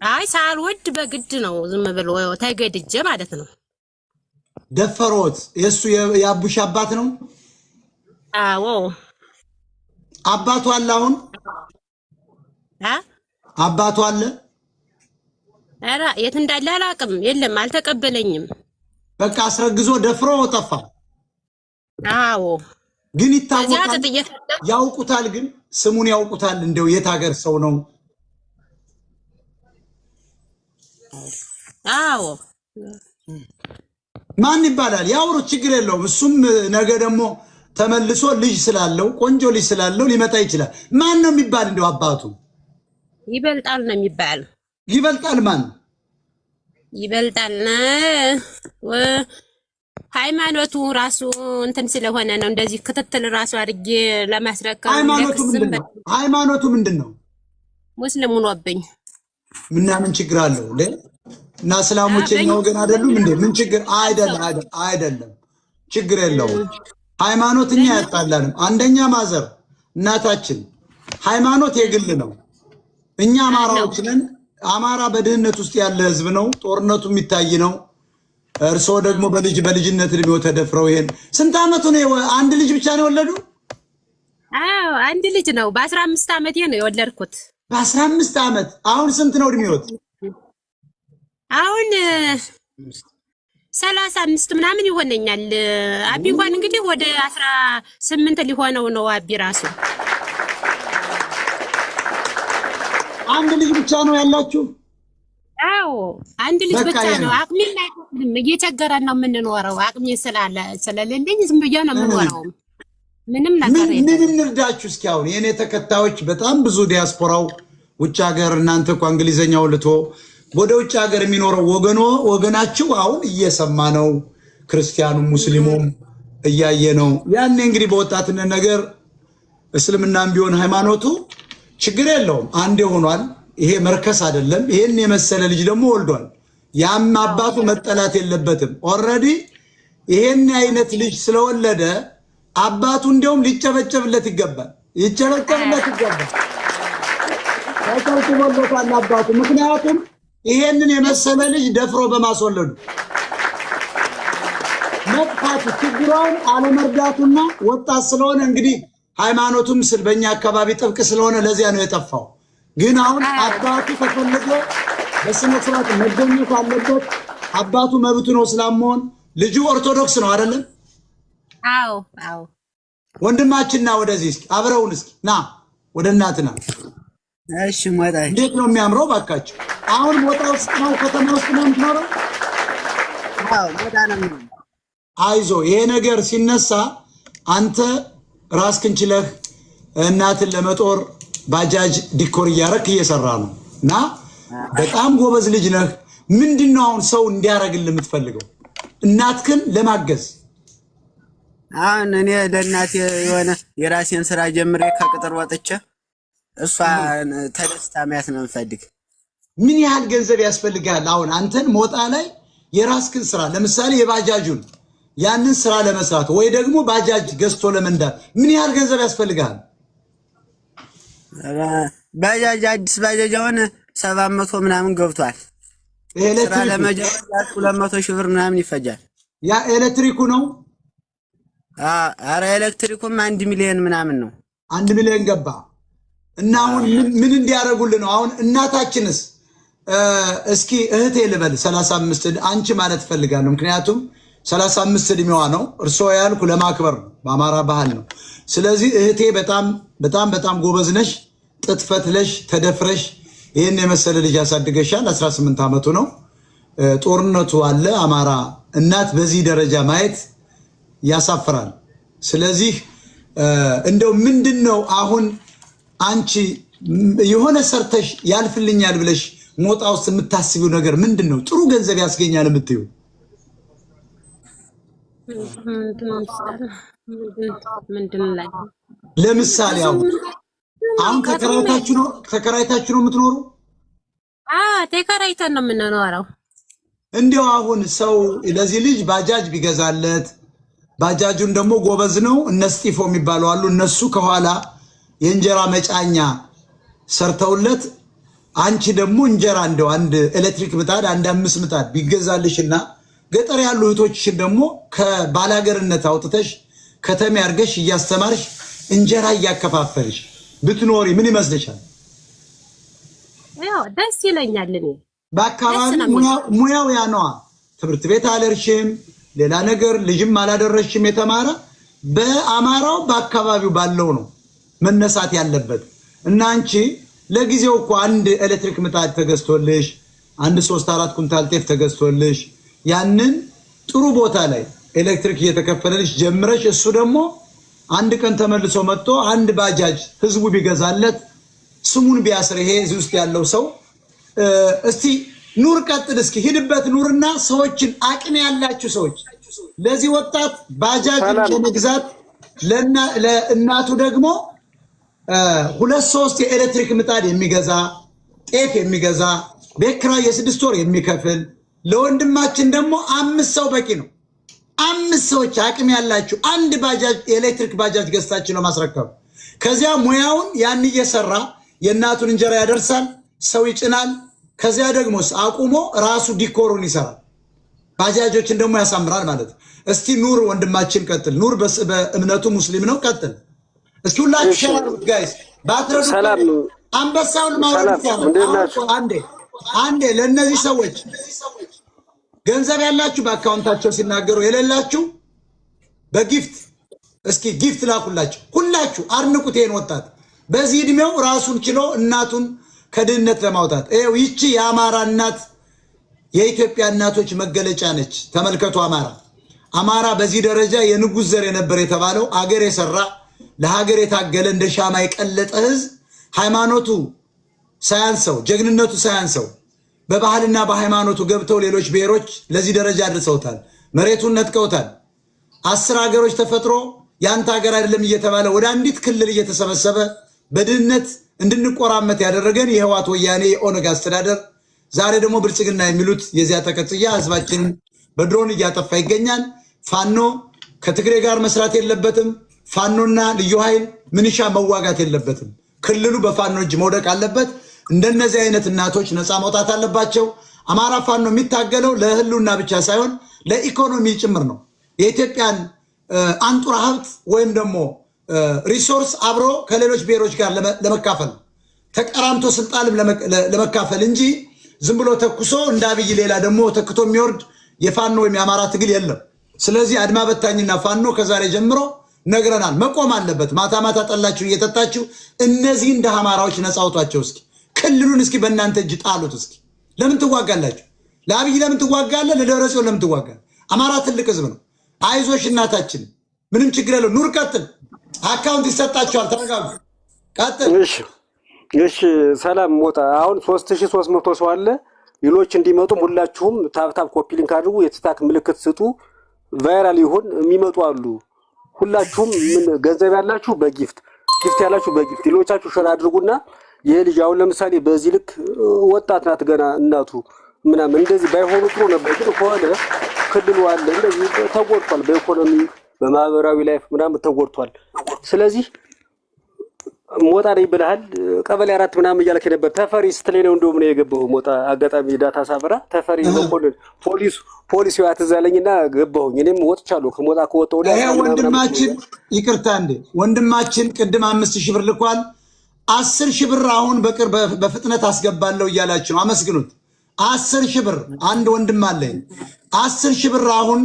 አይ ሳልወድ በግድ ነው ዝም ብሎ ተገድጄ ማለት ነው። ደፈሮት የሱ ያቡሽ አባት ነው? አዎ አባቱ አለ አሁን? አባቱ አለ? ኧረ የት እንዳለ አላውቅም። የለም አልተቀበለኝም። በቃ አስረግዞ ደፍሮ ጠፋ። አዎ ግን ይታወቃል፣ ያውቁታል፣ ግን ስሙን ያውቁታል። እንደው የት ሀገር ሰው ነው? አዎ ማን ይባላል? ያውሩ፣ ችግር የለውም። እሱም ነገ ደግሞ ተመልሶ ልጅ ስላለው ቆንጆ ልጅ ስላለው ሊመጣ ይችላል። ማን ነው የሚባል? እንደው አባቱ ይበልጣል ነው የሚባል። ይበልጣል ማን ይበልጣል? ሃይማኖቱ ራሱ እንትን ስለሆነ ነው እንደዚህ ክትትል ራሱ አድርጌ ለማስረከብ። ሃይማኖቱ ምንድነው? ሙስሊም ሆኖብኝ ምን ችግር አለው እንዴ? እና እስላሞች ነው ግን አይደሉም እንዴ? ምን ችግር አይደለም፣ ችግር የለውም። ሃይማኖትኛ ያጣላንም። አንደኛ ማዘር እናታችን ሃይማኖት የግል ነው። እኛ አማራዎች ነን። አማራ በድህነት ውስጥ ያለ ህዝብ ነው። ጦርነቱ የሚታይ ነው። እርሶ ደግሞ በልጅነት እድሜው ተደፍረው ይሄን ስንት አመቱ ነው? አንድ ልጅ ብቻ ነው የወለዱ? አዎ አንድ ልጅ ነው። በ15 አመቴ ነው የወለድኩት። በ15 አመት። አሁን ስንት ነው እድሜዎት? አሁን 35 ምናምን ይሆነኛል። አቢ እንኳን እንግዲህ ወደ 18 ሊሆነው ነው። አቢ ራሱ አንድ ልጅ ብቻ ነው ያላችሁ? አዎ አንድ ልጅ ብቻ ነው። አቅሜን አይደለም እየቸገረን ነው የምንኖረው። አቅሜ ስለሌለኝ ዝም ብዬ ነው የምኖረው። ምንም ነገር የለም። ምን እንርዳችሁ እስኪ? አሁን የኔ ተከታዮች በጣም ብዙ ዲያስፖራው ውጭ ሀገር፣ እናንተ እኮ እንግሊዘኛው ልቶ ወደ ውጭ ሀገር የሚኖረው ወገናችሁ አሁን እየሰማ ነው። ክርስቲያኑም ሙስሊሙም እያየ ነው። ያኔ እንግዲህ በወጣትነት ነገር እስልምናም ቢሆን ሃይማኖቱ ችግር የለውም፣ አንዴ ሆኗል። ይሄ መርከስ አይደለም። ይሄን የመሰለ ልጅ ደግሞ ወልዷል። ያም አባቱ መጠላት የለበትም። ኦልሬዲ ይሄን አይነት ልጅ ስለወለደ አባቱ እንደውም ሊጨበጨብለት ይገባል። ይጨበጨብለት ይገባል። ተጨብጭቦለታል አባቱ። ምክንያቱም ይሄንን የመሰለ ልጅ ደፍሮ በማስወለዱ መጥፋቱ ችግሯን አለመርዳቱና ወጣት ስለሆነ እንግዲህ ሃይማኖቱም በእኛ አካባቢ ጥብቅ ስለሆነ ለዚያ ነው የጠፋው። ግን አሁን አባቱ ተፈልጎ በስነ ስርዓት መገኘት አለበት። አባቱ መብቱ ነው ስላመሆን። ልጁ ኦርቶዶክስ ነው አይደለም? አዎ አዎ። ወንድማችንና ወደዚህ እስኪ አብረውን እስኪ ና ወደ እናትና። እሺ ሞጣ እንዴት ነው የሚያምረው ባካችሁ። አሁን ሞጣ ውስጥ ነው ከተማ ውስጥ ነው የምትኖረው? አዎ ሞጣ ነው። አይዞ ይሄ ነገር ሲነሳ አንተ ራስክን ችለህ እናትን ለመጦር ባጃጅ ዲኮር እያረክ እየሰራ ነው እና በጣም ጎበዝ ልጅ ነህ። ምንድነው አሁን ሰው እንዲያረግልህ የምትፈልገው እናትክን ለማገዝ? አሁን እኔ ለእናቴ የሆነ የራሴን ስራ ጀምሬ ከቅጥር ወጥቼ እሷ ተደስታ ማየት ነው የምፈልግ። ምን ያህል ገንዘብ ያስፈልጋል? አሁን አንተን ሞጣ ላይ የራስክን ስራ ለምሳሌ የባጃጁን ያንን ስራ ለመስራት ወይ ደግሞ ባጃጅ ገዝቶ ለመንዳት ምን ያህል ገንዘብ ያስፈልጋል? ባጃጅ አዲስ ባጃጅ አሁን 700 ምናምን ገብቷል። ስራ ለመጀመር 200 ሺህ ብር ምናምን ይፈጃል። ያ ኤሌክትሪኩ ነው? አረ ኤሌክትሪኩም 1 ሚሊዮን ምናምን ነው። 1 ሚሊዮን ገባ እና አሁን ምን እንዲያደርጉልን ነው? አሁን እናታችንስ እስኪ እህቴ ልበል 35 አንቺ ማለት ፈልጋለሁ። ምክንያቱም 35 እድሜዋ ነው። እርሶ ያልኩ ለማክበር በአማራ ባህል ነው። ስለዚህ እህቴ በጣም ጎበዝ ነሽ። ጥጥ ፈትለሽ ተደፍረሽ ይሄን የመሰለ ልጅ ያሳድገሻል። 18 ዓመቱ ነው። ጦርነቱ አለ አማራ። እናት በዚህ ደረጃ ማየት ያሳፍራል። ስለዚህ እንደው ምንድነው አሁን አንቺ የሆነ ሰርተሽ ያልፍልኛል ብለሽ ሞጣ ውስጥ የምታስቢው ነገር ምንድነው? ጥሩ ገንዘብ ያስገኛል የምትዩ? ለምሳሌ አሁን ተከራይታችሁ ነው የምትኖሩ? ተከራይተን ነው የምንኖረው። እንዲያው አሁን ሰው ለዚህ ልጅ ባጃጅ ቢገዛለት፣ ባጃጁን ደግሞ ጎበዝ ነው እነ ስጢፎ የሚባሉ አሉ። እነሱ ከኋላ የእንጀራ መጫኛ ሰርተውለት አንቺ ደግሞ እንጀራ እንደው አንድ ኤሌክትሪክ ምጣድ አንድ 5 ምጣድ ቢገዛልሽና ገጠር ያሉ እህቶችሽን ደግሞ ከባላገርነት አውጥተሽ ከተማ ያርገሽ እያስተማርሽ እንጀራ እያከፋፈልሽ ብትኖሪ ምን ይመስልሻል? ያው ደስ ይለኛል። እኔ በአካባቢ ሙያው ያ ነዋ። ትምህርት ቤት አለርሽም ሌላ ነገር ልጅም አላደረሽም የተማረ በአማራው በአካባቢው ባለው ነው መነሳት ያለበት። እና አንቺ ለጊዜው እኮ አንድ ኤሌክትሪክ ምጣድ ተገዝቶልሽ አንድ 3-4 ኩንታል ጤፍ ተገዝቶልሽ ያንን ጥሩ ቦታ ላይ ኤሌክትሪክ እየተከፈለልሽ ጀምረሽ እሱ ደግሞ አንድ ቀን ተመልሶ መጥቶ አንድ ባጃጅ ህዝቡ ቢገዛለት ስሙን ቢያስር ይሄ እዚህ ውስጥ ያለው ሰው እስቲ ኑር ቀጥል እስኪ ሂድበት ኑርና ሰዎችን አቅም ያላችሁ ሰዎች ለዚህ ወጣት ባጃጅ ለመግዛት ለእናቱ ደግሞ 2-3 የኤሌክትሪክ ምጣድ የሚገዛ ጤፍ የሚገዛ ቤት ኪራይ የ6 ወር የሚከፍል ለወንድማችን ደግሞ 5 ሰው በቂ ነው። 5 ሰዎች አቅም ያላችሁ አንድ ባጃጅ የኤሌክትሪክ ባጃጅ ገዝታችሁ ነው ማስረከብ። ከዚያ ሙያውን ያን እየሰራ የእናቱን እንጀራ ያደርሳል፣ ሰው ይጭናል። ከዚያ ደግሞ አቁሞ ራሱ ዲኮሩን ይሰራል፣ ባጃጆችን ደግሞ ያሳምራል ማለት ነው። እስቲ ኑር ወንድማችን ቀጥል። ኑር በእምነቱ ሙስሊም ነው፣ ቀጥል እስኪ ሁላችሁ ሸራሩት ጋይስ። ባትረዱ አንበሳውን ማውረድ አንዴ ለነዚህ ሰዎች ገንዘብ ያላችሁ በአካውንታቸው ሲናገሩ የሌላችሁ በጊፍት እስኪ ጊፍት ላኩላችሁ። ሁላችሁ አድንቁት ይሄን ወጣት በዚህ እድሜው ራሱን ችሎ እናቱን ከድህነት ለማውጣት። ይቺ የአማራ እናት የኢትዮጵያ እናቶች መገለጫ ነች። ተመልከቱ አማራ በዚህ ደረጃ የንጉስ ዘር የነበር የተባለው አገር የሰራ ለሀገር የታገለ እንደ ሻማ የቀለጠ ህዝብ ሃይማኖቱ ሳያንሰው ጀግንነቱ ሳያንሰው በባህልና በሃይማኖቱ ገብተው ሌሎች ብሔሮች ለዚህ ደረጃ አድርሰውታል። መሬቱን ነጥቀውታል። 10 ሀገሮች ተፈጥሮ ያንተ ሀገር አይደለም እየተባለ ወደ አንዲት ክልል እየተሰበሰበ በድህነት እንድንቆራመት ያደረገን የህዋት ወያኔ የኦነግ አስተዳደር ዛሬ ደግሞ ብልጽግና የሚሉት የዚያ ተከትያ ህዝባችንን በድሮን እያጠፋ ይገኛል። ፋኖ ከትግሬ ጋር መስራት የለበትም። ፋኖና ልዩ ኃይል ምንሻ መዋጋት የለበትም። ክልሉ በፋኖ እጅ መውደቅ አለበት። እንደነዚህ አይነት እናቶች ነፃ መውጣት አለባቸው። አማራ ፋኖ የሚታገለው ለህልውና ብቻ ሳይሆን ለኢኮኖሚ ጭምር ነው። የኢትዮጵያን አንጡራ ሀብት ወይም ደግሞ ሪሶርስ አብሮ ከሌሎች ብሔሮች ጋር ለመካፈል ተቀራምቶ ስልጣንም ለመካፈል እንጂ ዝም ብሎ ተኩሶ እንደ አብይ ሌላ ደግሞ ተክቶ የሚወርድ የፋኖ ወይም የአማራ ትግል የለም። ስለዚህ አድማ በታኝና ፋኖ ከዛሬ ጀምሮ ነግረናል፣ መቆም አለበት። ማታ ማታ ጠላችሁ እየጠጣችሁ እነዚህ እንደ አማራዎች ነፃ አውጧቸው። እስኪ ክልሉን እስኪ በእናንተ እጅ ጣሉት። እስኪ ለምን ትዋጋላችሁ? ለአብይ ለምን ትዋጋለህ? ለደብረጽዮን ለምን ትዋጋለህ? አማራ ትልቅ ህዝብ ነው። አይዞሽ እናታችን፣ ምንም ችግር የለው። ኑር ቀጥል። አካውንት ይሰጣቸዋል። ተረጋጉ። ቀጥል። እሺ ሰላም ሞጣ። አሁን 3300 ሰው አለ። ሌሎች እንዲመጡም ሁላችሁም ታፕታፕ ኮፒ ሊንክ አድርጉ፣ የትታክ ምልክት ስጡ፣ ቫይራል ይሁን። የሚመጡ አሉ። ሁላችሁም ምን ገንዘብ ያላችሁ በጊፍት ያላችሁ በጊፍት ሌሎቻችሁ ሸር አድርጉና ይሄ ልጅ አሁን ለምሳሌ በዚህ ልክ ወጣት ናት ገና እናቱ ምናምን እንደዚህ ባይሆኑ ጥሩ ነበር። ግን ከሆነ ክልሉ አለ እንደዚህ ተጎድቷል፣ በኢኮኖሚ በማህበራዊ ላይፍ ምናምን ተጎድቷል። ስለዚህ ሞጣ ላይ ብለሃል ቀበሌ 4 ምናምን እያልከ ነበር። ተፈሪ ስትለኝ ነው እንደውም ነው የገባው። ሞጣ አጋጣሚ ዳታ ሳበራ ተፈሪ መኮንን ፖሊስ ያተዛለኝና ገባሁኝ። እኔም ወጥቻለሁ። ከሞጣ ከወጣው ላይ ይሄ ወንድማችን ይቅርታ እንዴ ወንድማችን ቅድም 5000 ብር ልኳል። 10,000 ብር አሁን በፍጥነት አስገባለሁ እያላችሁ ነው። አመስግኑት። 10,000 ብር አንድ ወንድም አለኝ። 10,000 ብር አሁን